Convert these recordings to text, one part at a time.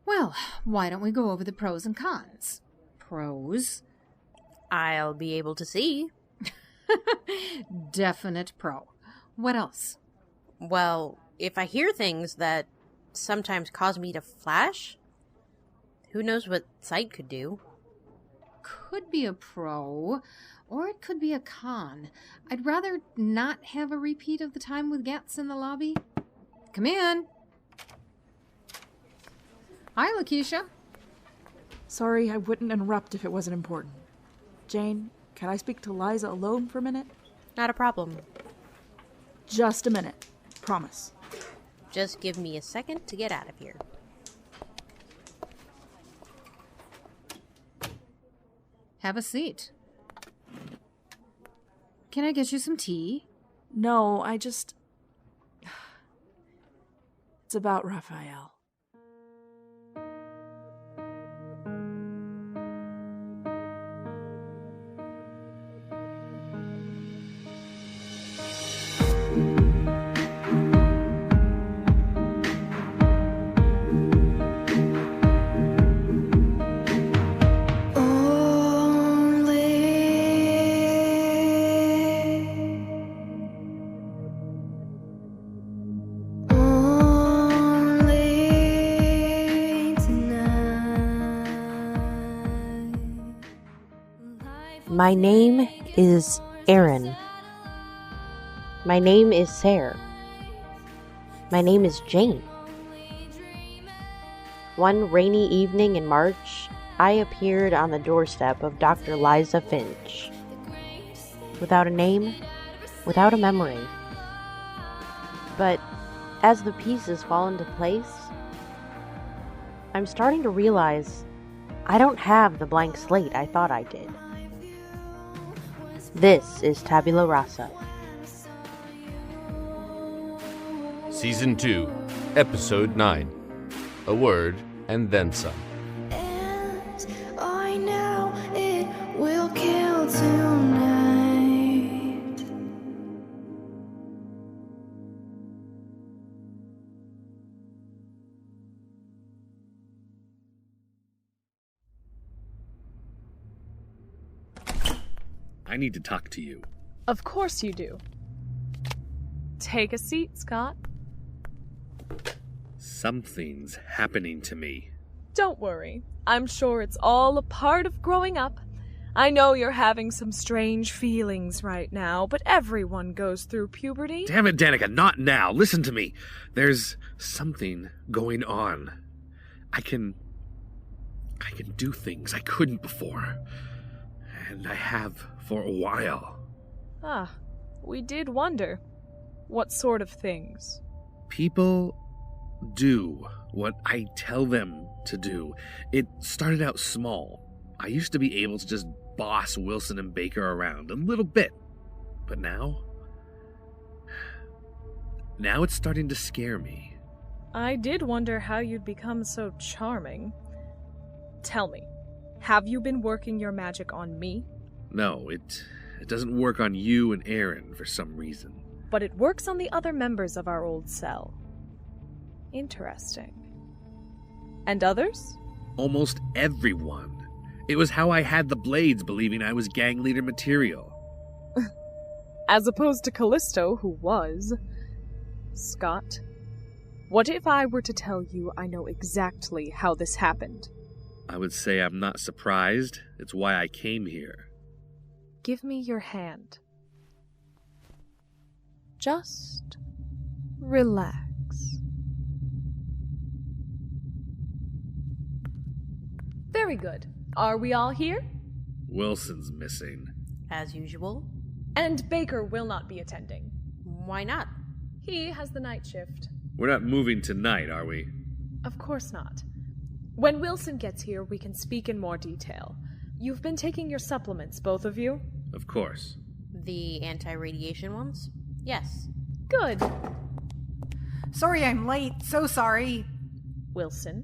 Well, why don't we go over the pros and cons? Pros? I'll be able to see. Definite pro. What else? Well, if I hear things that sometimes cause me to flash, who knows what sight could do? Could be a pro, or it could be a con. I'd rather not have a repeat of the time with Gatz in the lobby. Come in. Hi, Lakisha. Sorry, I wouldn't interrupt if it wasn't important. Jayne, can I speak to Liza alone for a minute? Not a problem. Just a minute. Promise. Just give me a second to get out of here. Have a seat. Can I get you some tea? No, It's about Rafael. My name is Aaron. My name is Sarah. My name is Jayne. One rainy evening in March, I appeared on the doorstep of Dr. Liza Finch. Without a name, without a memory. But as the pieces fall into place, I'm starting to realize I don't have the blank slate I thought I did. This is Tabula Rasa. Season 2, Episode 9. A Word and Then Some. And I know it will kill tonight. I need to talk to you. Of course you do. Take a seat, Scott. Something's happening to me. Don't worry. I'm sure it's all a part of growing up. I know you're having some strange feelings right now, but everyone goes through puberty. Damn it, Danica, not now. Listen to me. There's something going on. I can do things I couldn't before. And I have for a while. Ah, we did wonder. What sort of things? People do what I tell them to do. It started out small. I used to be able to just boss Wilson and Baker around a little bit. But now it's starting to scare me. I did wonder how you'd become so charming. Tell me, have you been working your magic on me? No, it doesn't work on you and Aaron for some reason. But it works on the other members of our old cell. Interesting. And others? Almost everyone. It was how I had the Blades believing I was gang leader material. As opposed to Callisto, who was. Scott, what if I were to tell you I know exactly how this happened? I would say I'm not surprised. It's why I came here. Give me your hand. Just relax. Very good. Are we all here? Wilson's missing. As usual. And Baker will not be attending. Why not? He has the night shift. We're not moving tonight, are we? Of course not. When Wilson gets here, we can speak in more detail. You've been taking your supplements, both of you? Of course. The anti-radiation ones? Yes. Good. Sorry I'm late. So sorry. Wilson,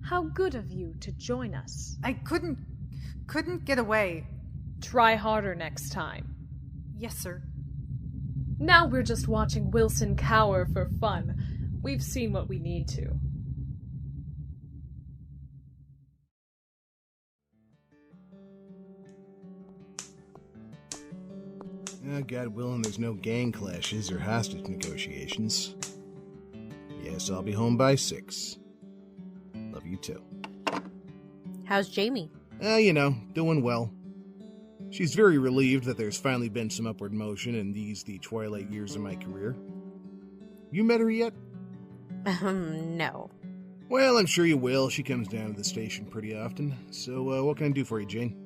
how good of you to join us. I couldn't get away. Try harder next time. Yes, sir. Now we're just watching Wilson cower for fun. We've seen what we need to. God willing, there's no gang clashes or hostage negotiations. Yes, I'll be home by 6. Love you too. How's Jamie? Doing well. She's very relieved that there's finally been some upward motion in the twilight years of my career. You met her yet? No. Well, I'm sure you will. She comes down to the station pretty often. So, what can I do for you, Jayne?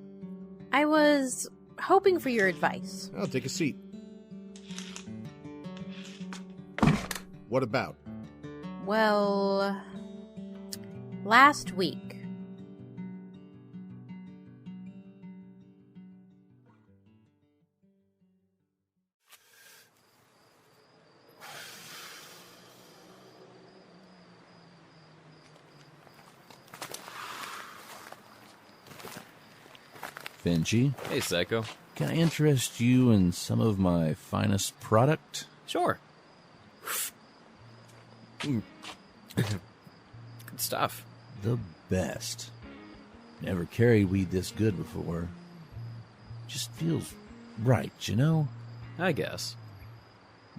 I was hoping for your advice. I'll take a seat. What about? Well, last week. Finchy, Hey, Psycho. can I interest you in some of my finest product? Sure. Good stuff. The best. Never carried weed this good before. Just feels right, you know? I guess.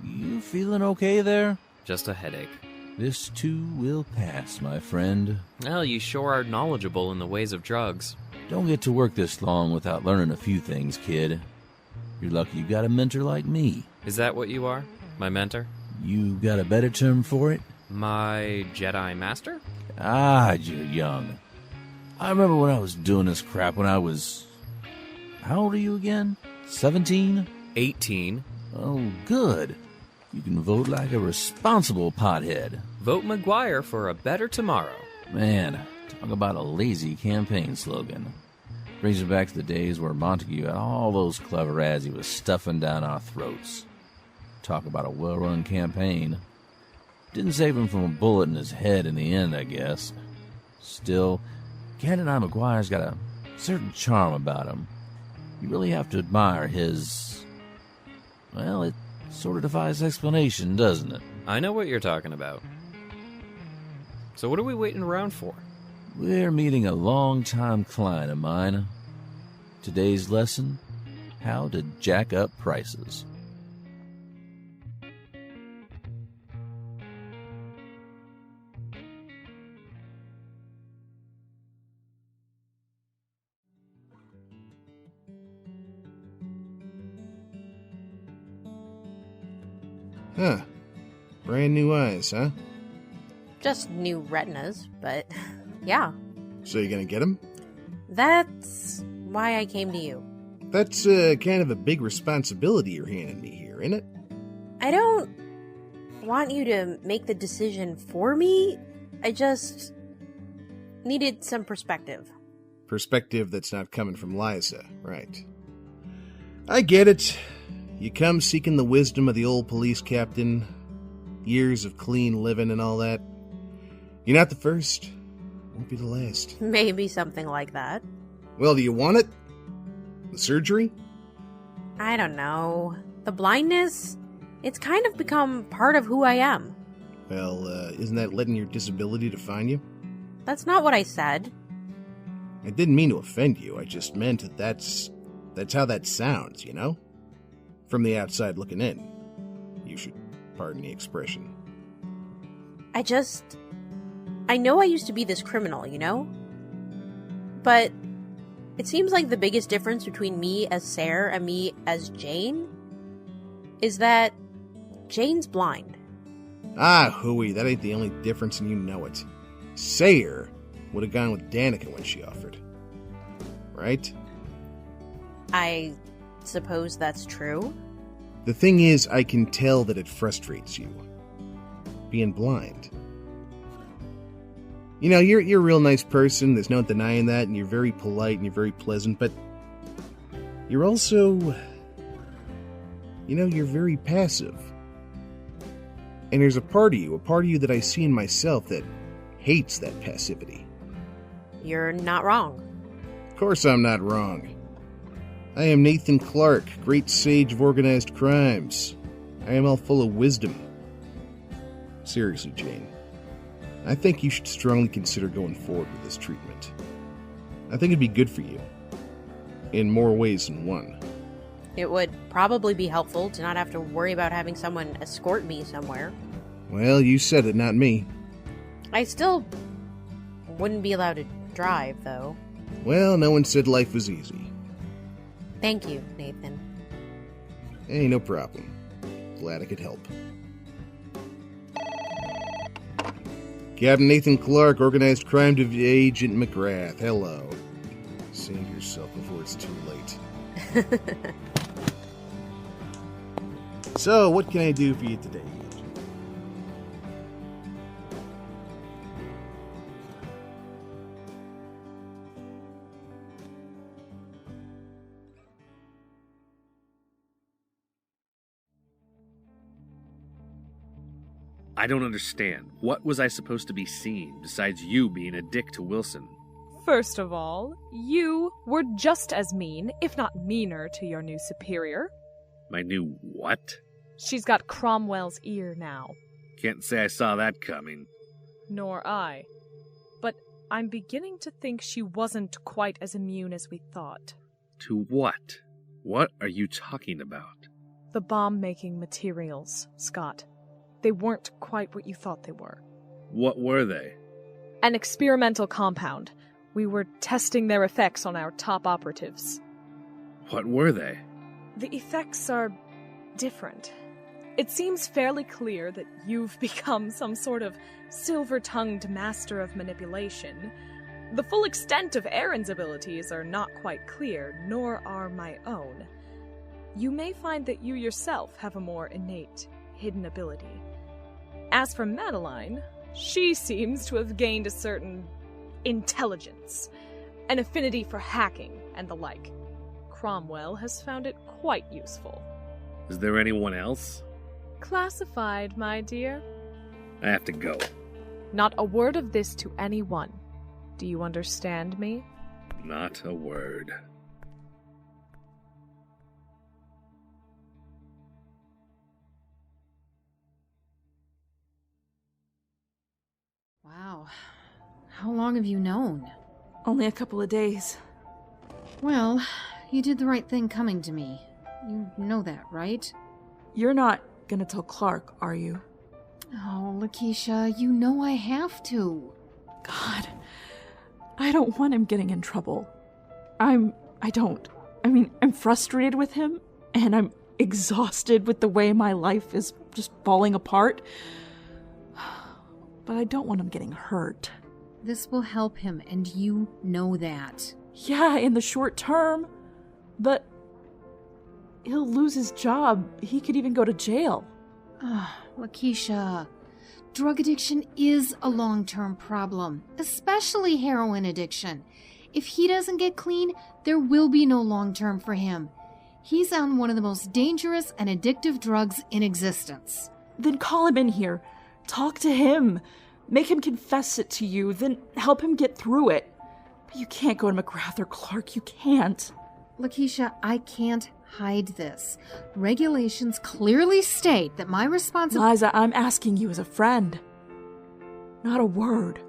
You feeling okay there? Just a headache. This too will pass, my friend. Well, you sure are knowledgeable in the ways of drugs. Don't get to work this long without learning a few things, kid. You're lucky you got a mentor like me. Is that what you are? My mentor? You got a better term for it? My Jedi Master? Ah, you're young. I remember when I was doing this crap when I was... How old are you again? 17? 18. Oh, good. You can vote like a responsible pothead. Vote McGuire for a better tomorrow. Man, talk about a lazy campaign slogan. Brings me back to the days where Montague had all those clever ads he was stuffing down our throats. Talk about a well-run campaign. Didn't save him from a bullet in his head in the end, I guess. Still, Candidate McGuire's got a certain charm about him. You really have to admire his... Well, it sort of defies explanation, doesn't it? I know what you're talking about. So what are we waiting around for? We're meeting a long-time client of mine. Today's lesson, how to jack up prices. Huh. Brand new eyes, huh? Just new retinas, but yeah. So you gonna get them? That's why I came to you. That's kind of a big responsibility you're handing me here, isn't it? I don't want you to make the decision for me. I just needed some perspective. Perspective that's not coming from Liza, right. I get it. You come seeking the wisdom of the old police captain, years of clean living and all that. You're not the first. Won't be the last. Maybe something like that. Well, do you want it? The surgery? I don't know. The blindness? It's kind of become part of who I am. Well, isn't that letting your disability define you? That's not what I said. I didn't mean to offend you. I just meant that that's how that sounds, you know? From the outside looking in. You should pardon the expression. I know I used to be this criminal, you know? But it seems like the biggest difference between me as Sarah and me as Jayne is that Jayne's blind. Ah, hooey, that ain't the only difference and you know it. Sayre would have gone with Danica when she offered. Right? I suppose that's true. The thing is, I can tell that it frustrates you. Being blind. You know, you're a real nice person, there's no denying that, and you're very polite and you're very pleasant, but you're also, you know, you're very passive. And there's a part of you that I see in myself that hates that passivity. You're not wrong. Of course I'm not wrong. I am Nathan Clarke, great sage of organized crimes. I am all full of wisdom. Seriously, Jayne, I think you should strongly consider going forward with this treatment. I think it'd be good for you. In more ways than one. It would probably be helpful to not have to worry about having someone escort me somewhere. Well, you said it, not me. I still wouldn't be allowed to drive, though. Well, no one said life was easy. Thank you, Nathan. Hey, no problem. Glad I could help. Captain Nathan Clarke, Organized Crime Agent McGrath. Hello. Save yourself before it's too late. So, what can I do for you today, Agent? I don't understand. What was I supposed to be seeing besides you being a dick to Wilson? First of all, you were just as mean, if not meaner, to your new superior. My new what? She's got Cromwell's ear now. Can't say I saw that coming. Nor I. But I'm beginning to think she wasn't quite as immune as we thought. To what? What are you talking about? The bomb-making materials, Scott. They weren't quite what you thought they were. What were they? An experimental compound. We were testing their effects on our top operatives. What were they? The effects are different. It seems fairly clear that you've become some sort of silver-tongued master of manipulation. The full extent of Aaron's abilities are not quite clear, nor are my own. You may find that you yourself have a more innate, hidden ability. As for Madeline, she seems to have gained a certain intelligence, an affinity for hacking and the like. Cromwell has found it quite useful. Is there anyone else? Classified, my dear. I have to go. Not a word of this to anyone. Do you understand me? Not a word. Wow. How long have you known? Only a couple of days. Well, you did the right thing coming to me. You know that, right? You're not gonna tell Clarke, are you? Oh, Lakisha, you know I have to. God, I don't want him getting in trouble. I'm frustrated with him, and I'm exhausted with the way my life is just falling apart. But I don't want him getting hurt. This will help him, and you know that. Yeah, in the short term. But he'll lose his job. He could even go to jail. Lakisha, drug addiction is a long-term problem, especially heroin addiction. If he doesn't get clean, there will be no long-term for him. He's on one of the most dangerous and addictive drugs in existence. Then call him in here. Talk to him. Make him confess it to you, then help him get through it. But you can't go to McGrath or Clarke. You can't. Lakisha, I can't hide this. Regulations clearly state that my responsibility... Liza, I'm asking you as a friend. Not a word.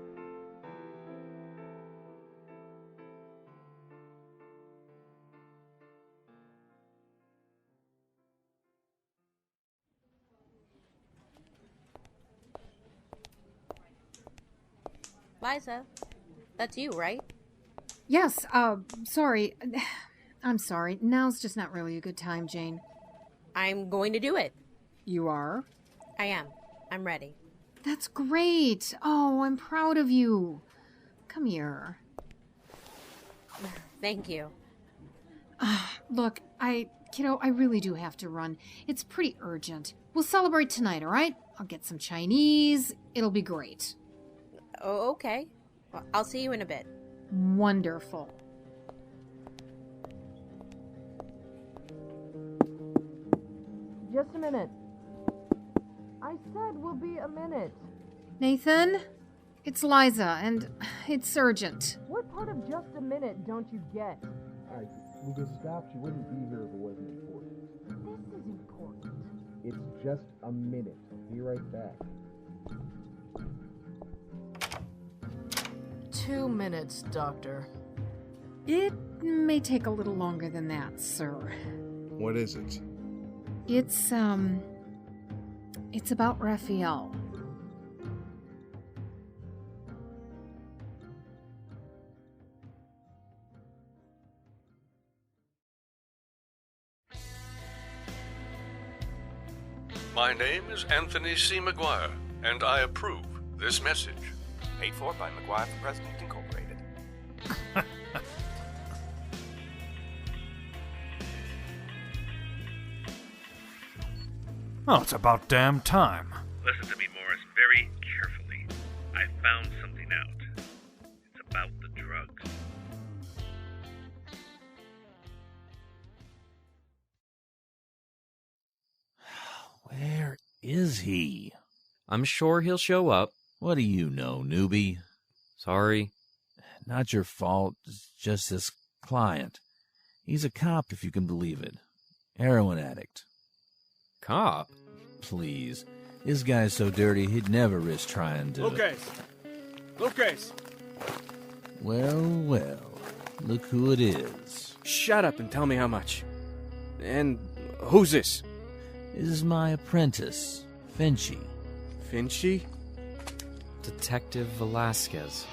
Liza, that's you, right? Yes, sorry. I'm sorry. Now's just not really a good time, Jayne. I'm going to do it. You are? I am. I'm ready. That's great. Oh, I'm proud of you. Come here. Thank you. Look, I really do have to run. It's pretty urgent. We'll celebrate tonight, all right? I'll get some Chinese. It'll be great. Oh, okay. Well, I'll see you in a bit. Wonderful. Just a minute. I said we'll be a minute. Nathan, it's Liza, and it's urgent. What part of just a minute don't you get? I would have stopped. You wouldn't be here if it wasn't important. This is important. It's just a minute. Be right back. 2 minutes, Doctor. It may take a little longer than that, sir. What is it? It's about Rafael. My name is Anthony C. McGuire, and I approve this message. Paid for by McGuire for President Incorporated. Oh, it's about damn time. Listen to me, Morris, very carefully. I found something out. It's about the drugs. Where is he? I'm sure he'll show up. What do you know, newbie? Sorry. Not your fault, it's just this client. He's a cop, if you can believe it. Heroin addict. Cop? Please. This guy's so dirty, he'd never risk trying to... Lucas! Well, look who it is. Shut up and tell me how much. And who's this? This is my apprentice, Finchy. Finchy? Detective Velasquez.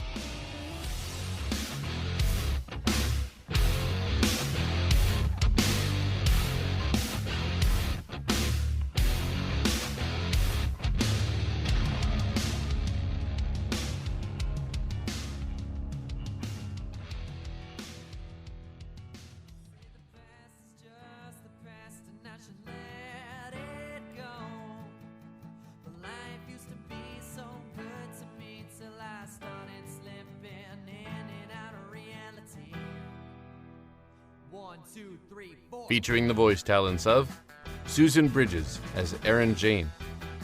Featuring the voice talents of Susan Bridges as Erin Jayne,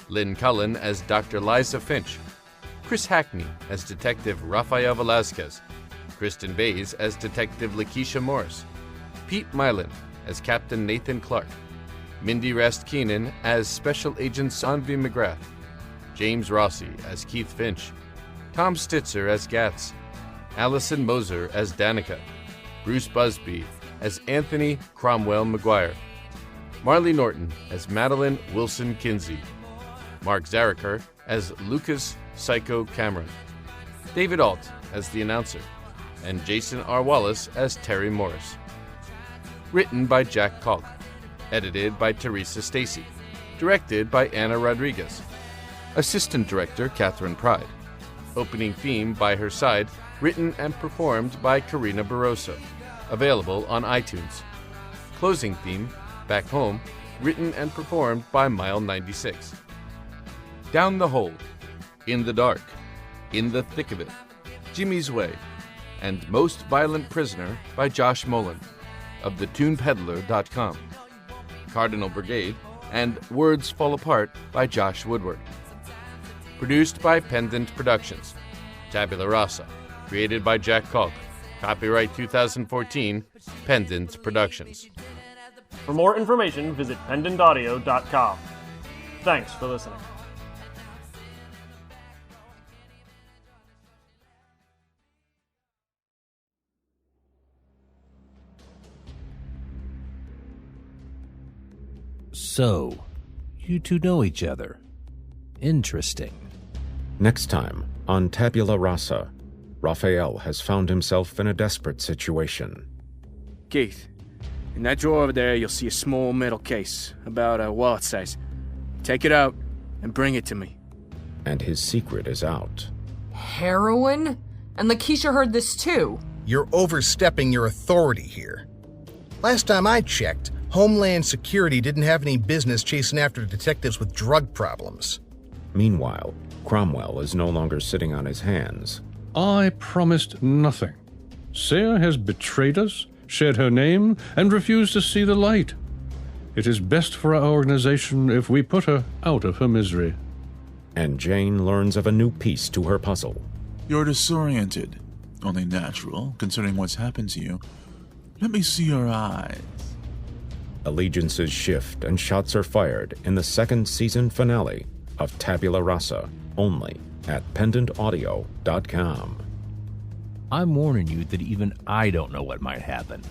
Lynn Cullen as Dr. Liza Finch, Chris Hackney as Detective Rafael Velasquez, Kristen Bays as Detective Lakisha Morris, Pete Mylan as Captain Nathan Clarke, Mindy Rest Keenan as Special Agent Sanvi McGrath, James Rossi as Keith Finch, Tom Stitzer as Gatz, Allison Moser as Danica, Bruce Busby as Anthony Cromwell McGuire, Marley Norton as Madeline Wilson Kinsey, Mark Zariker as Lucas Psycho Cameron, David Alt as the announcer, and Jason R. Wallace as Terry Morris. Written by Jack Kalk, edited by Teresa Stacy, directed by Anna Rodriguez, assistant director Catherine Pride, opening theme by her side, written and performed by Karina Barroso. Available on iTunes. Closing theme, Back Home, written and performed by Mile96. Down the Hole, In the Dark, In the Thick of It, Jimmy's Way, and Most Violent Prisoner by Josh Mullen of thetunepeddler.com. Cardinal Brigade and Words Fall Apart by Josh Woodward. Produced by Pendant Productions. Tabula Rasa, created by Jack Kalk. Copyright 2014, Pendant Productions. For more information, visit pendantaudio.com. Thanks for listening. So, you two know each other. Interesting. Next time on Tabula Rasa, Rafael has found himself in a desperate situation. Keith, in that drawer over there, you'll see a small metal case, about a wallet size. Take it out and bring it to me. And his secret is out. Heroin? And Lakisha heard this too. You're overstepping your authority here. Last time I checked, Homeland Security didn't have any business chasing after detectives with drug problems. Meanwhile, Cromwell is no longer sitting on his hands. I promised nothing. Seher has betrayed us, shared her name, and refused to see the light. It is best for our organization if we put her out of her misery. And Jayne learns of a new piece to her puzzle. You're disoriented. Only natural, considering what's happened to you. Let me see your eyes. Allegiances shift and shots are fired in the second season finale of Tabula Rasa, only at pendantaudio.com. I'm warning you that even I don't know what might happen.